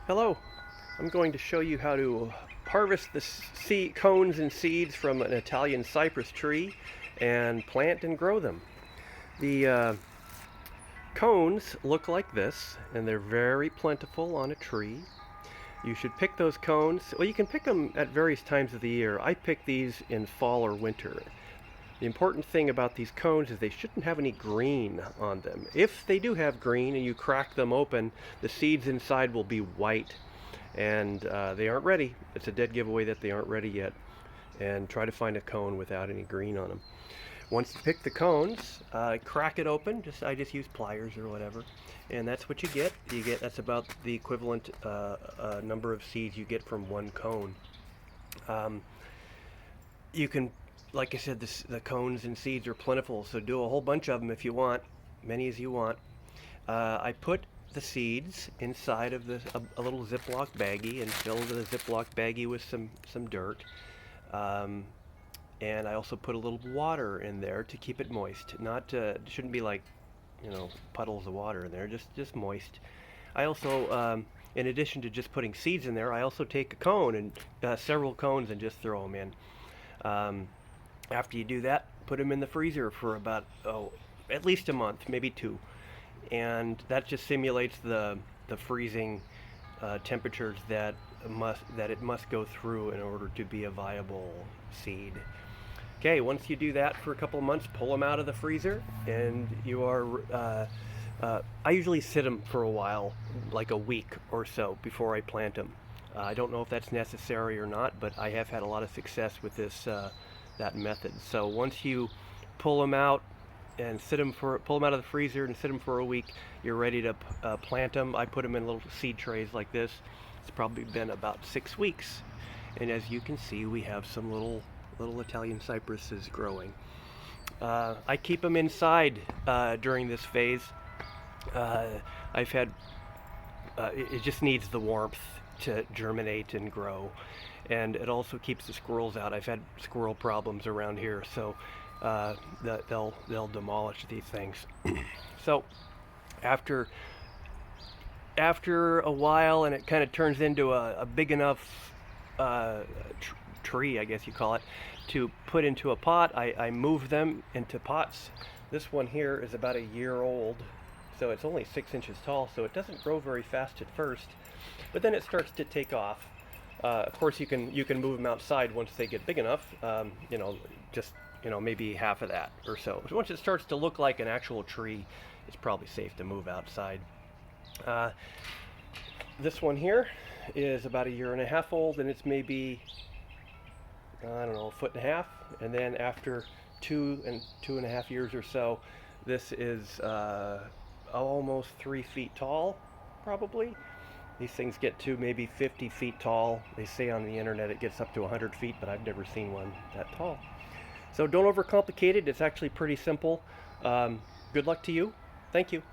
Hello, I'm going to show you how to harvest the cones and seeds from an Italian cypress tree and plant and grow them. The cones look like this, and they're very plentiful on a tree. You should pick those cones. Well, you can pick them at various times of the year. I pick these in fall or winter. The important thing about these cones is they shouldn't have any green on them. If they do have green and you crack them open, the seeds inside will be white, and they aren't ready. It's a dead giveaway that they aren't ready yet. And try to find a cone without any green on them. Once you pick the cones, crack it open. I just use pliers or whatever, and that's what you get. That's about the equivalent number of seeds you get from one cone. You can, like I said, the cones and seeds are plentiful, so do a whole bunch of them if you want, many as you want. I put the seeds inside of a little Ziploc baggie and fill the Ziploc baggie with some dirt. And I also put a little water in there to keep it moist. Not shouldn't be like, puddles of water in there. Just moist. I also, in addition to just putting seeds in there, I also take a cone and several cones and just throw them in. After you do that, put them in the freezer for about at least a month, maybe two, and that just simulates the freezing temperatures that it must go through in order to be a viable seed. Okay, once you do that for a couple of months, pull them out of the freezer, and you are. I usually sit them for a while, like a week or so, before I plant them. I don't know if that's necessary or not, but I have had a lot of success with that method. So once you pull them out and pull them out of the freezer and sit them for a week, you're ready to plant them. I put them in little seed trays like this. It's probably been about 6 weeks, and as you can see, we have some little Italian cypresses growing. I keep them inside during this phase. I've had it just needs the warmth to germinate and grow, and it also keeps the squirrels out. I've had squirrel problems around here, so they'll demolish these things. So after a while, and it kind of turns into a big enough tree, I guess you call it, to put into a pot, I move them into pots. This one here is about a year old, so it's only 6 inches tall, so it doesn't grow very fast at first, but then it starts to take off. Of course, you can move them outside once they get big enough. Maybe half of that or so. But once it starts to look like an actual tree, it's probably safe to move outside. This one here is about a year and a half old, and it's maybe, I don't know, a foot and a half. And then after 2.5 years or so, this is almost 3 feet tall, probably. These things get to maybe 50 feet tall. They say on the internet it gets up to 100 feet, but I've never seen one that tall. So don't overcomplicate it. It's actually pretty simple. Good luck to you. Thank you.